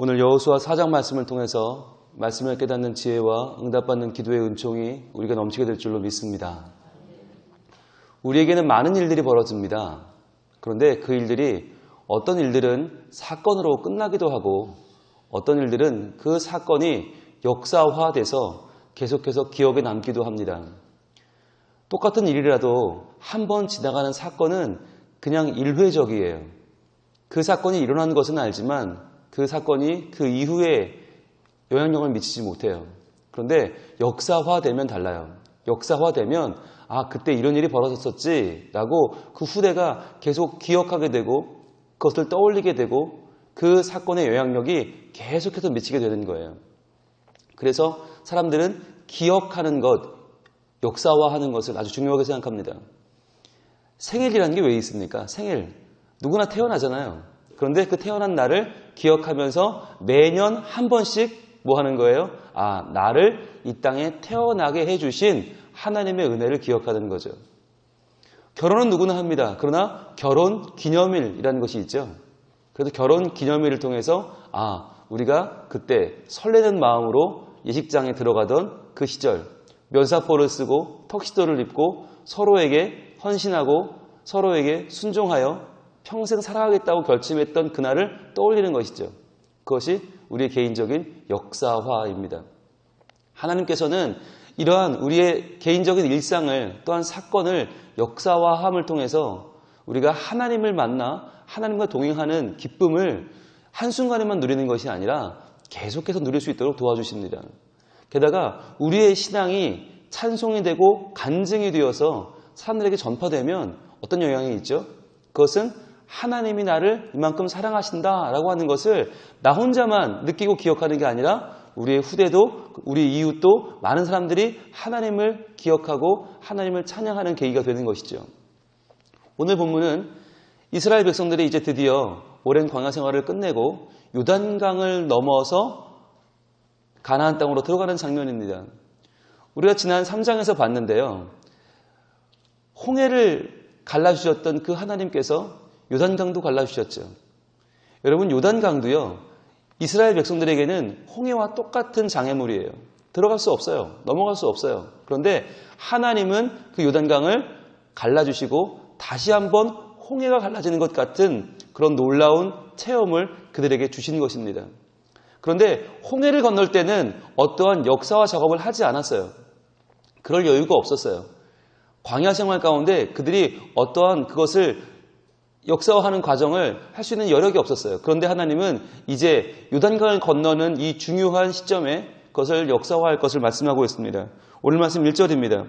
오늘 여호수아 4장 말씀을 통해서 말씀을 깨닫는 지혜와 응답받는 기도의 은총이 우리가 넘치게 될 줄로 믿습니다. 우리에게는 많은 일들이 벌어집니다. 그런데 그 일들이 어떤 일들은 사건으로 끝나기도 하고 어떤 일들은 그 사건이 역사화돼서 계속해서 기억에 남기도 합니다. 똑같은 일이라도 한 번 지나가는 사건은 그냥 일회적이에요. 그 사건이 일어난 것은 알지만 그 사건이 그 이후에 영향력을 미치지 못해요. 그런데 역사화되면 달라요. 역사화되면 그때 이런 일이 벌어졌었지 라고 그 후대가 계속 기억하게 되고 그것을 떠올리게 되고 그 사건의 영향력이 계속해서 미치게 되는 거예요. 그래서 사람들은 기억하는 것, 역사화하는 것을 아주 중요하게 생각합니다. 생일이라는 게 왜 있습니까? 생일. 누구나 태어나잖아요. 그런데 그 태어난 날을 기억하면서 매년 한 번씩 뭐 하는 거예요? 나를 이 땅에 태어나게 해주신 하나님의 은혜를 기억하는 거죠. 결혼은 누구나 합니다. 그러나 결혼 기념일이라는 것이 있죠. 그래서 결혼 기념일을 통해서 우리가 그때 설레는 마음으로 예식장에 들어가던 그 시절, 면사포를 쓰고 턱시도를 입고 서로에게 헌신하고 서로에게 순종하여 평생 살아가겠다고 결심했던 그날을 떠올리는 것이죠. 그것이 우리의 개인적인 역사화입니다. 하나님께서는 이러한 우리의 개인적인 일상을 또한 사건을 역사화함을 통해서 우리가 하나님을 만나 하나님과 동행하는 기쁨을 한순간에만 누리는 것이 아니라 계속해서 누릴 수 있도록 도와주십니다. 게다가 우리의 신앙이 찬송이 되고 간증이 되어서 사람들에게 전파되면 어떤 영향이 있죠? 그것은 하나님이 나를 이만큼 사랑하신다라고 하는 것을 나 혼자만 느끼고 기억하는 게 아니라 우리의 후대도 우리 이웃도 많은 사람들이 하나님을 기억하고 하나님을 찬양하는 계기가 되는 것이죠. 오늘 본문은 이스라엘 백성들이 이제 드디어 오랜 광야 생활을 끝내고 요단강을 넘어서 가나안 땅으로 들어가는 장면입니다. 우리가 지난 3장에서 봤는데요. 홍해를 갈라주셨던 그 하나님께서 요단강도 갈라주셨죠. 여러분, 요단강도요, 이스라엘 백성들에게는 홍해와 똑같은 장애물이에요. 들어갈 수 없어요. 넘어갈 수 없어요. 그런데 하나님은 그 요단강을 갈라주시고 다시 한번 홍해가 갈라지는 것 같은 그런 놀라운 체험을 그들에게 주신 것입니다. 그런데 홍해를 건널 때는 어떠한 역사화 작업을 하지 않았어요. 그럴 여유가 없었어요. 광야 생활 가운데 그들이 어떠한 그것을 역사화하는 과정을 할 수 있는 여력이 없었어요. 그런데 하나님은 이제 요단강을 건너는 이 중요한 시점에 그것을 역사화할 것을 말씀하고 있습니다. 오늘 말씀 1절입니다.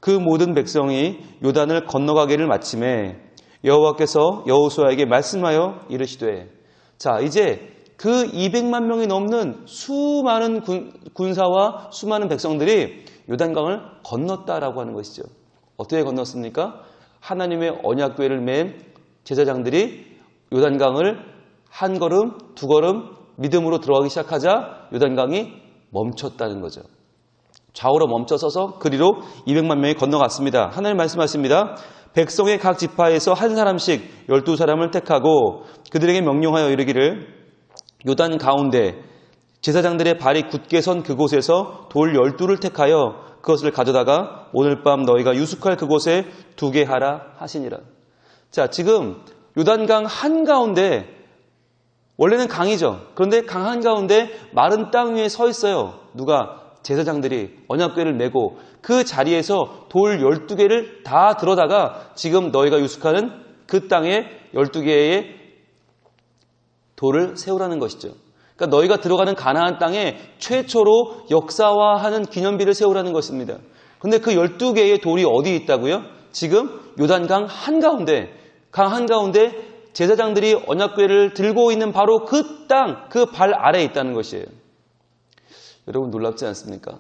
그 모든 백성이 요단을 건너가기를 마침에 여호와께서 여호수아에게 말씀하여 이르시되, 자, 이제 그 200만 명이 넘는 수많은 군사와 수많은 백성들이 요단강을 건넜다라고 하는 것이죠. 어떻게 건넜습니까? 하나님의 언약궤를 맨 제사장들이 요단강을 한 걸음, 두 걸음 믿음으로 들어가기 시작하자 요단강이 멈췄다는 거죠. 좌우로 멈춰서서 그리로 200만 명이 건너갔습니다. 하나님 말씀하십니다. 백성의 각 지파에서 한 사람씩 12사람을 택하고 그들에게 명령하여 이르기를, 요단 가운데 제사장들의 발이 굳게 선 그곳에서 돌 12를 택하여 그것을 가져다가 오늘 밤 너희가 유숙할 그곳에 두게 하라 하시니라. 자, 지금 요단강 한가운데, 원래는 강이죠. 그런데 강 한가운데 마른 땅 위에 서 있어요. 누가? 제사장들이 언약궤를 메고 그 자리에서 돌 12개를 다 들어다가 지금 너희가 유숙하는 그 땅에 12개의 돌을 세우라는 것이죠. 그러니까 너희가 들어가는 가나안 땅에 최초로 역사화하는 기념비를 세우라는 것입니다. 그런데 그 12개의 돌이 어디 있다고요? 지금 요단강 한가운데, 강 한가운데 제사장들이 언약궤를 들고 있는 바로 그 땅, 그 발 아래에 있다는 것이에요. 여러분, 놀랍지 않습니까?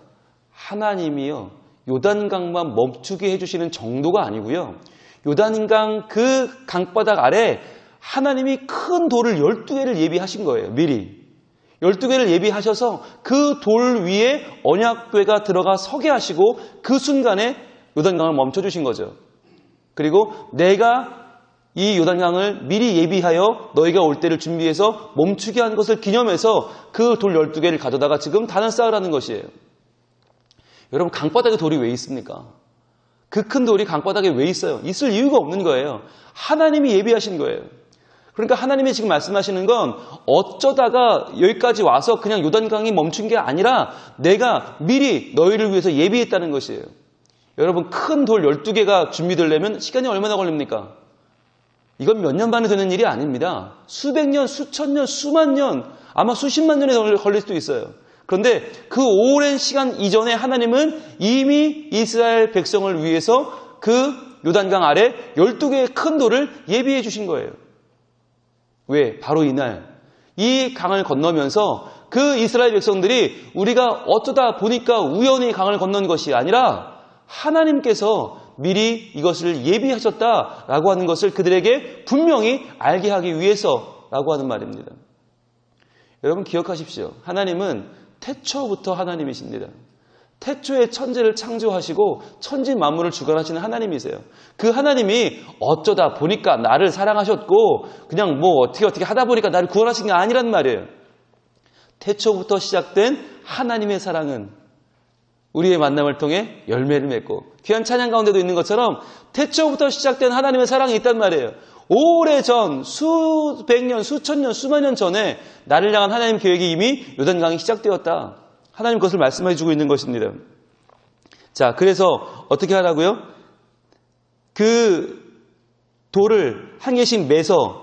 하나님이요, 요단강만 멈추게 해주시는 정도가 아니고요. 요단강 그 강바닥 아래 하나님이 큰 돌을 12개를 예비하신 거예요. 미리. 12개를 예비하셔서 그 돌 위에 언약궤가 들어가 서게 하시고 그 순간에 요단강을 멈춰주신 거죠. 그리고 내가 이 요단강을 미리 예비하여 너희가 올 때를 준비해서 멈추게 한 것을 기념해서 그 돌 12개를 가져다가 지금 단을 쌓으라는 것이에요. 여러분, 강바닥에 돌이 왜 있습니까? 그 큰 돌이 강바닥에 왜 있어요? 있을 이유가 없는 거예요. 하나님이 예비하신 거예요. 그러니까 하나님이 지금 말씀하시는 건 어쩌다가 여기까지 와서 그냥 요단강이 멈춘 게 아니라 내가 미리 너희를 위해서 예비했다는 것이에요. 여러분, 큰 돌 12개가 준비되려면 시간이 얼마나 걸립니까? 이건 몇 년 만에 되는 일이 아닙니다. 수백 년, 수천 년, 수만 년, 아마 수십만 년에 걸릴 수도 있어요. 그런데 그 오랜 시간 이전에 하나님은 이미 이스라엘 백성을 위해서 그 요단강 아래 12개의 큰 돌을 예비해 주신 거예요. 왜? 바로 이날 이 강을 건너면서 그 이스라엘 백성들이 우리가 어쩌다 보니까 우연히 강을 건넌 것이 아니라 하나님께서 미리 이것을 예비하셨다라고 하는 것을 그들에게 분명히 알게 하기 위해서라고 하는 말입니다. 여러분, 기억하십시오. 하나님은 태초부터 하나님이십니다. 태초에 천지를 창조하시고 천지 만물을 주관하시는 하나님이세요. 그 하나님이 어쩌다 보니까 나를 사랑하셨고 그냥 뭐 어떻게 하다 보니까 나를 구원하신 게 아니란 말이에요. 태초부터 시작된 하나님의 사랑은 우리의 만남을 통해 열매를 맺고 귀한 찬양 가운데도 있는 것처럼 태초부터 시작된 하나님의 사랑이 있단 말이에요. 오래전 수백 년, 수천 년, 수만 년 전에 나를 향한 하나님 계획이 이미 요단강이 시작되었다. 하나님 그것을 말씀해 주고 있는 것입니다. 자, 그래서 어떻게 하라고요? 그 돌을 한 개씩 매서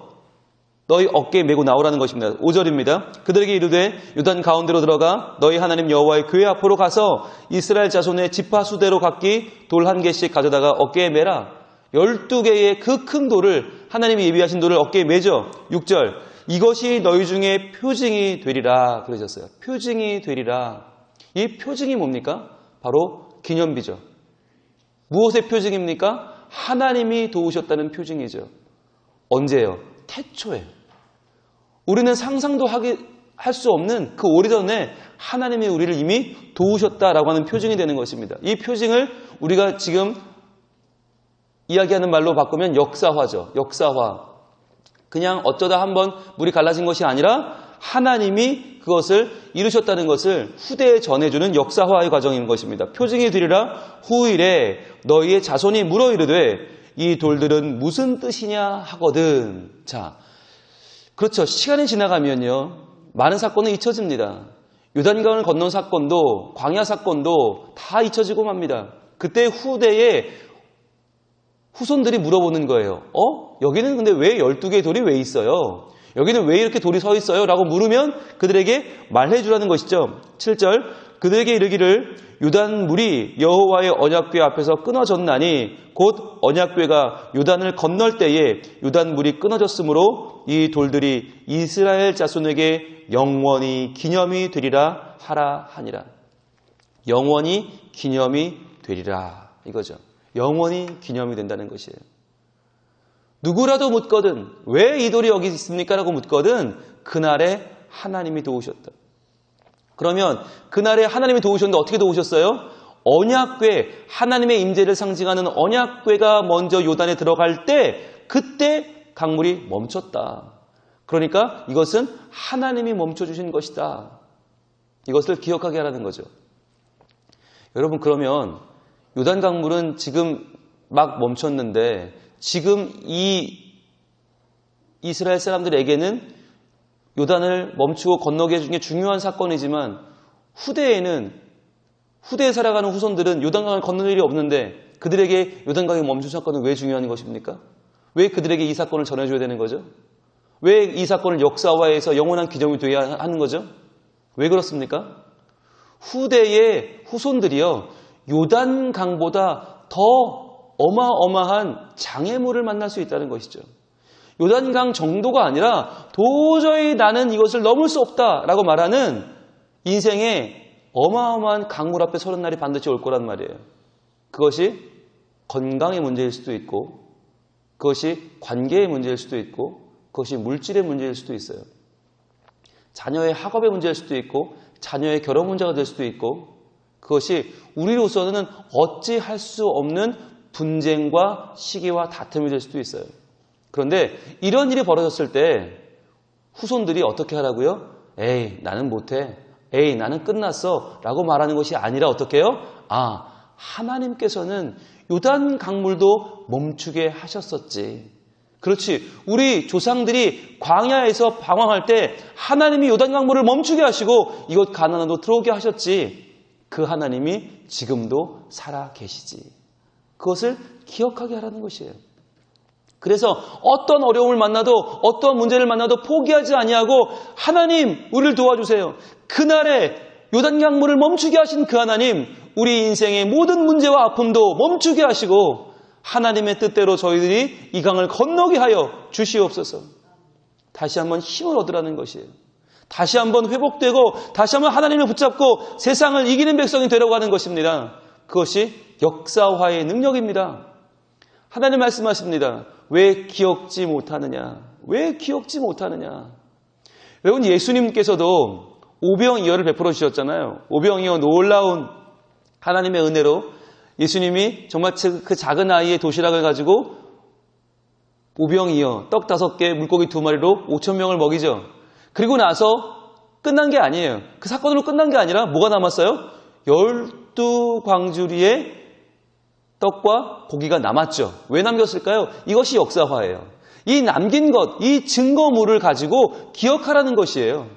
너희 어깨에 메고 나오라는 것입니다. 5절입니다. 그들에게 이르되 요단 가운데로 들어가 너희 하나님 여호와의 교회 앞으로 가서 이스라엘 자손의 지파 수대로 각기 돌 한 개씩 가져다가 어깨에 매라. 12개의 그 큰 돌을 하나님이 예비하신 돌을 어깨에 매죠. 6절 이것이 너희 중에 표징이 되리라 그러셨어요. 표징이 되리라. 이 표징이 뭡니까? 바로 기념비죠. 무엇의 표징입니까? 하나님이 도우셨다는 표징이죠. 언제요? 태초에. 우리는 상상도 할 수 없는 그 오래전에 하나님이 우리를 이미 도우셨다라고 하는 표징이 되는 것입니다. 이 표징을 우리가 지금 이야기하는 말로 바꾸면 역사화죠. 역사화. 그냥 어쩌다 한번 물이 갈라진 것이 아니라 하나님이 그것을 이루셨다는 것을 후대에 전해주는 역사화의 과정인 것입니다. 표징이 되리라 후일에 너희의 자손이 물어 이르되 이 돌들은 무슨 뜻이냐 하거든. 자, 그렇죠. 시간이 지나가면요. 많은 사건은 잊혀집니다. 요단강을 건넌 사건도 광야 사건도 다 잊혀지고 맙니다. 그때 후대에 후손들이 물어보는 거예요. 여기는 근데 왜 12개의 돌이 왜 있어요? 여기는 왜 이렇게 돌이 서 있어요? 라고 물으면 그들에게 말해주라는 것이죠. 7절 그들에게 이르기를 요단 물이 여호와의 언약궤 앞에서 끊어졌나니 곧 언약궤가 요단을 건널 때에 요단 물이 끊어졌으므로 이 돌들이 이스라엘 자손에게 영원히 기념이 되리라 하라 하니라. 영원히 기념이 되리라 이거죠. 영원히 기념이 된다는 것이에요. 누구라도 묻거든 왜 이 돌이 여기 있습니까? 라고 묻거든 그날에 하나님이 도우셨다. 그러면 그날에 하나님이 도우셨는데 어떻게 도우셨어요? 언약궤, 하나님의 임재를 상징하는 언약궤가 먼저 요단에 들어갈 때 그때 강물이 멈췄다. 그러니까 이것은 하나님이 멈춰주신 것이다. 이것을 기억하게 하라는 거죠. 여러분, 그러면 요단 강물은 지금 막 멈췄는데 지금 이 이스라엘 사람들에게는 요단을 멈추고 건너게 해준 게 중요한 사건이지만 후대에 살아가는 후손들은 요단강을 건널 일이 없는데 그들에게 요단강이 멈춘 사건은 왜 중요한 것입니까? 왜 그들에게 이 사건을 전해줘야 되는 거죠? 왜 이 사건을 역사화해서 영원한 기념이 되어야 하는 거죠? 왜 그렇습니까? 후대의 후손들이요 요단강보다 더 어마어마한 장애물을 만날 수 있다는 것이죠. 요단강 정도가 아니라 도저히 나는 이것을 넘을 수 없다라고 말하는 인생의 어마어마한 강물 앞에 서는 날이 반드시 올 거란 말이에요. 그것이 건강의 문제일 수도 있고 그것이 관계의 문제일 수도 있고 그것이 물질의 문제일 수도 있어요. 자녀의 학업의 문제일 수도 있고 자녀의 결혼 문제가 될 수도 있고 그것이 우리로서는 어찌할 수 없는 분쟁과 시기와 다툼이 될 수도 있어요. 그런데 이런 일이 벌어졌을 때 후손들이 어떻게 하라고요? 에이, 나는 못해. 에이, 나는 끝났어. 라고 말하는 것이 아니라 어떻게 해요? 하나님께서는 요단 강물도 멈추게 하셨었지. 그렇지. 우리 조상들이 광야에서 방황할 때 하나님이 요단 강물을 멈추게 하시고 이곳 가나안으로 들어오게 하셨지. 그 하나님이 지금도 살아 계시지. 그것을 기억하게 하라는 것이에요. 그래서 어떤 어려움을 만나도 어떤 문제를 만나도 포기하지 아니하고 하나님 우리를 도와주세요. 그날에 요단강물을 멈추게 하신 그 하나님 우리 인생의 모든 문제와 아픔도 멈추게 하시고 하나님의 뜻대로 저희들이 이 강을 건너게 하여 주시옵소서. 다시 한번 힘을 얻으라는 것이에요. 다시 한번 회복되고 다시 한번 하나님을 붙잡고 세상을 이기는 백성이 되려고 하는 것입니다. 그것이 역사화의 능력입니다. 하나님 말씀하십니다. 왜 기억지 못하느냐? 왜 기억지 못하느냐? 여러분 예수님께서도 오병이어를 베풀어 주셨잖아요. 오병이어 놀라운 하나님의 은혜로 예수님이 정말 그 작은 아이의 도시락을 가지고 오병이어 떡 5개 물고기 2마리로 5,000명을 먹이죠. 그리고 나서 끝난 게 아니에요. 그 사건으로 끝난 게 아니라 뭐가 남았어요? 12광주리의 떡과 고기가 남았죠. 왜 남겼을까요? 이것이 역사화예요. 이 남긴 것, 이 증거물을 가지고 기억하라는 것이에요.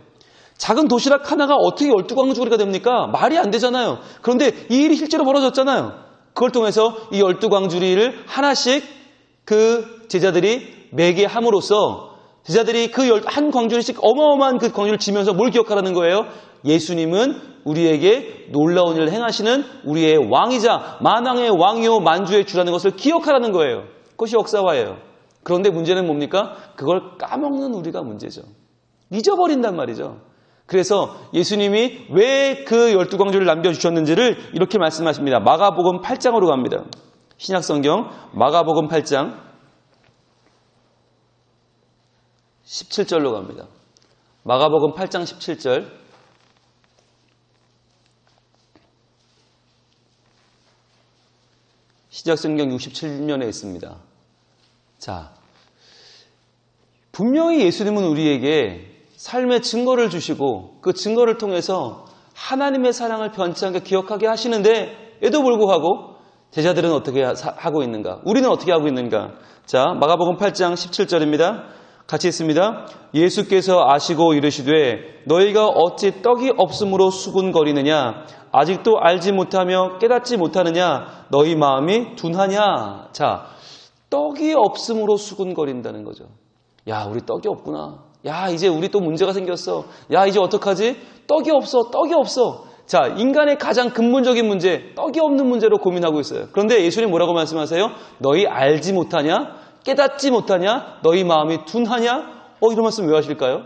작은 도시락 하나가 어떻게 12광주리가 됩니까? 말이 안 되잖아요. 그런데 이 일이 실제로 벌어졌잖아요. 그걸 통해서 이 12광주리를 하나씩 그 제자들이 매게 함으로써 제자들이 그 한 광주리씩 어마어마한 그 광주리를 지면서 뭘 기억하라는 거예요? 예수님은 우리에게 놀라운 일을 행하시는 우리의 왕이자 만왕의 왕이요 만주의 주라는 것을 기억하라는 거예요. 그것이 역사화예요. 그런데 문제는 뭡니까? 그걸 까먹는 우리가 문제죠. 잊어버린단 말이죠. 그래서 예수님이 왜 그 12광주를 남겨주셨는지를 이렇게 말씀하십니다. 마가복음 8장으로 갑니다. 신약성경 마가복음 8장 17절로 갑니다. 마가복음 8장 17절 신약성경 67면에 있습니다. 자, 분명히 예수님은 우리에게 삶의 증거를 주시고 그 증거를 통해서 하나님의 사랑을 변치 않게 기억하게 하시는데 에도 불구하고 제자들은 어떻게 하고 있는가? 우리는 어떻게 하고 있는가? 자, 마가복음 8장 17절입니다. 같이 있습니다. 예수께서 아시고 이르시되 너희가 어찌 떡이 없으므로 수군거리느냐? 아직도 알지 못하며 깨닫지 못하느냐? 너희 마음이 둔하냐? 자, 떡이 없으므로 수군거린다는 거죠. 야, 우리 떡이 없구나. 야, 이제 우리 또 문제가 생겼어. 야, 이제 어떡하지? 떡이 없어. 떡이 없어. 자, 인간의 가장 근본적인 문제, 떡이 없는 문제로 고민하고 있어요. 그런데 예수님 뭐라고 말씀하세요? 너희 알지 못하냐? 깨닫지 못하냐? 너희 마음이 둔하냐? 이런 말씀 왜 하실까요?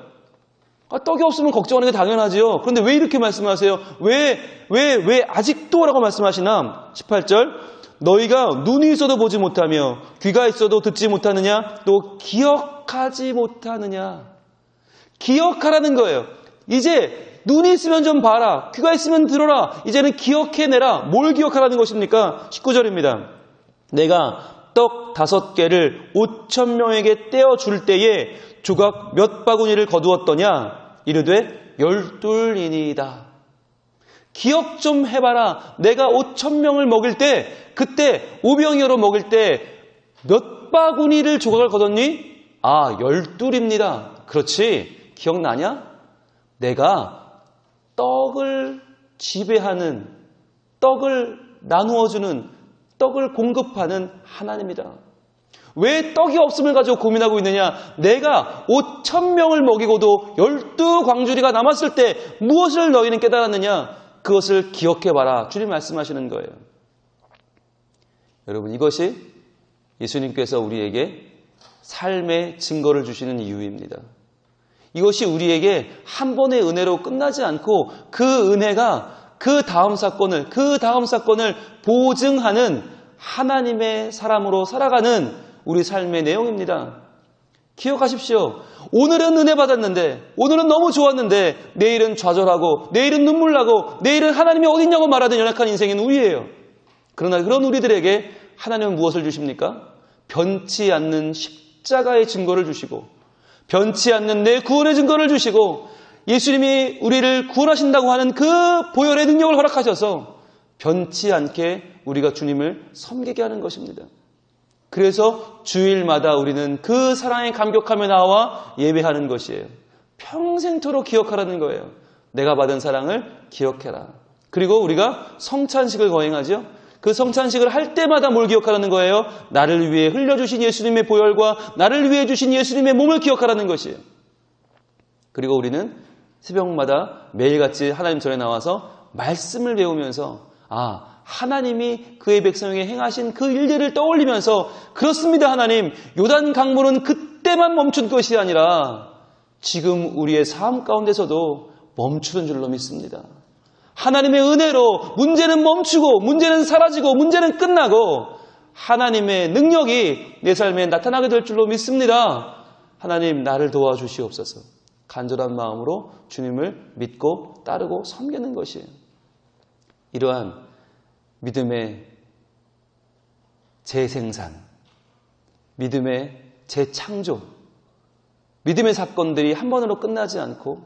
떡이 없으면 걱정하는 게 당연하지요. 그런데 왜 이렇게 말씀하세요? 왜 아직도 라고 말씀하시나? 18절 너희가 눈이 있어도 보지 못하며 귀가 있어도 듣지 못하느냐? 또 기억하지 못하느냐? 기억하라는 거예요. 이제 눈이 있으면 좀 봐라. 귀가 있으면 들어라. 이제는 기억해내라. 뭘 기억하라는 것입니까? 19절입니다. 내가 떡 5개를 5,000명에게 떼어줄 때에 조각 몇 바구니를 거두었더냐? 이르되 12이니이다. 기억 좀 해봐라. 내가 5,000명을 먹일 때 그때 오병이어로 먹일 때 몇 바구니를 조각을 거뒀니? 12입니다. 그렇지. 기억나냐? 내가 떡을 지배하는, 떡을 나누어주는, 떡을 공급하는 하나님이다. 왜 떡이 없음을 가지고 고민하고 있느냐? 내가 5,000명을 먹이고도 12광주리가 남았을 때 무엇을 너희는 깨달았느냐? 그것을 기억해봐라. 주님 말씀하시는 거예요. 여러분, 이것이 예수님께서 우리에게 삶의 증거를 주시는 이유입니다. 이것이 우리에게 한 번의 은혜로 끝나지 않고 그 은혜가 그 다음 사건을 보증하는 하나님의 사람으로 살아가는 우리 삶의 내용입니다. 기억하십시오. 오늘은 은혜 받았는데, 오늘은 너무 좋았는데 내일은 좌절하고 내일은 눈물 나고 내일은 하나님이 어딨냐고 말하는 연약한 인생인 우리예요. 그러나 그런 우리들에게 하나님은 무엇을 주십니까? 변치 않는 십자가 십자가의 증거를 주시고 변치 않는 내 구원의 증거를 주시고 예수님이 우리를 구원하신다고 하는 그 보혈의 능력을 허락하셔서 변치 않게 우리가 주님을 섬기게 하는 것입니다. 그래서 주일마다 우리는 그 사랑에 감격하며 나와 예배하는 것이에요. 평생토록 기억하라는 거예요. 내가 받은 사랑을 기억해라. 그리고 우리가 성찬식을 거행하죠. 그 성찬식을 할 때마다 뭘 기억하라는 거예요? 나를 위해 흘려주신 예수님의 보혈과 나를 위해 주신 예수님의 몸을 기억하라는 것이에요. 그리고 우리는 새벽마다 매일같이 하나님 전에 나와서 말씀을 배우면서 하나님이 그의 백성에게 행하신 그 일들을 떠올리면서 그렇습니다 하나님, 요단 강물은 그때만 멈춘 것이 아니라 지금 우리의 삶 가운데서도 멈추는 줄로 믿습니다. 하나님의 은혜로 문제는 멈추고 문제는 사라지고 문제는 끝나고 하나님의 능력이 내 삶에 나타나게 될 줄로 믿습니다. 하나님 나를 도와주시옵소서. 간절한 마음으로 주님을 믿고 따르고 섬기는 것이에요. 이러한 믿음의 재생산, 믿음의 재창조, 믿음의 사건들이 한 번으로 끝나지 않고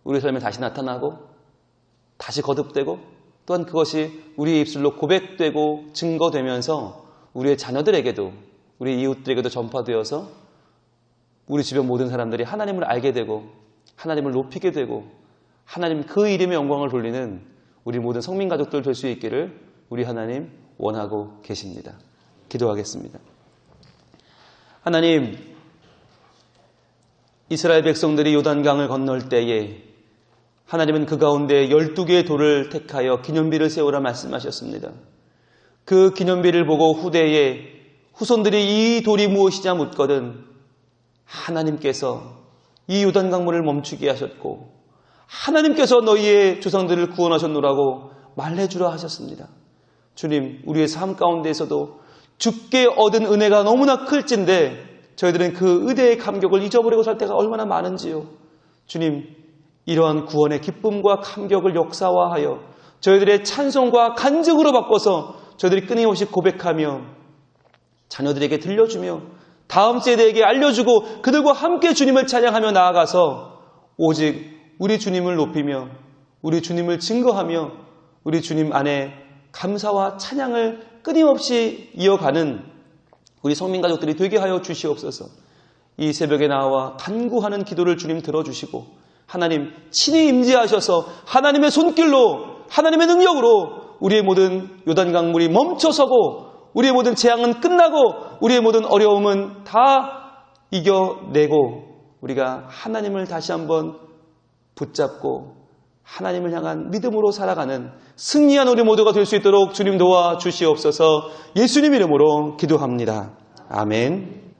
우리 삶에 다시 나타나고 다시 거듭되고 또한 그것이 우리의 입술로 고백되고 증거되면서 우리의 자녀들에게도 우리 이웃들에게도 전파되어서 우리 주변 모든 사람들이 하나님을 알게 되고 하나님을 높이게 되고 하나님 그 이름의 영광을 돌리는 우리 모든 성민 가족들 될 수 있기를 우리 하나님 원하고 계십니다. 기도하겠습니다. 하나님, 이스라엘 백성들이 요단강을 건널 때에 하나님은 그 가운데 12개의 돌을 택하여 기념비를 세우라 말씀하셨습니다. 그 기념비를 보고 후대에 후손들이 이 돌이 무엇이냐 묻거든 하나님께서 이 요단강물을 멈추게 하셨고 하나님께서 너희의 조상들을 구원하셨노라고 말해주라 하셨습니다. 주님, 우리의 삶 가운데에서도 주께 얻은 은혜가 너무나 클진데 저희들은 그 은혜의 감격을 잊어버리고 살 때가 얼마나 많은지요. 주님, 이러한 구원의 기쁨과 감격을 역사화하여 저희들의 찬송과 간증으로 바꿔서 저희들이 끊임없이 고백하며 자녀들에게 들려주며 다음 세대에게 알려주고 그들과 함께 주님을 찬양하며 나아가서 오직 우리 주님을 높이며 우리 주님을 증거하며 우리 주님 안에 감사와 찬양을 끊임없이 이어가는 우리 성민가족들이 되게 하여 주시옵소서. 이 새벽에 나와 간구하는 기도를 주님 들어주시고 하나님 친히 임재하셔서 하나님의 손길로 하나님의 능력으로 우리의 모든 요단강물이 멈춰서고 우리의 모든 재앙은 끝나고 우리의 모든 어려움은 다 이겨내고 우리가 하나님을 다시 한번 붙잡고 하나님을 향한 믿음으로 살아가는 승리한 우리 모두가 될 수 있도록 주님 도와주시옵소서. 예수님 이름으로 기도합니다. 아멘.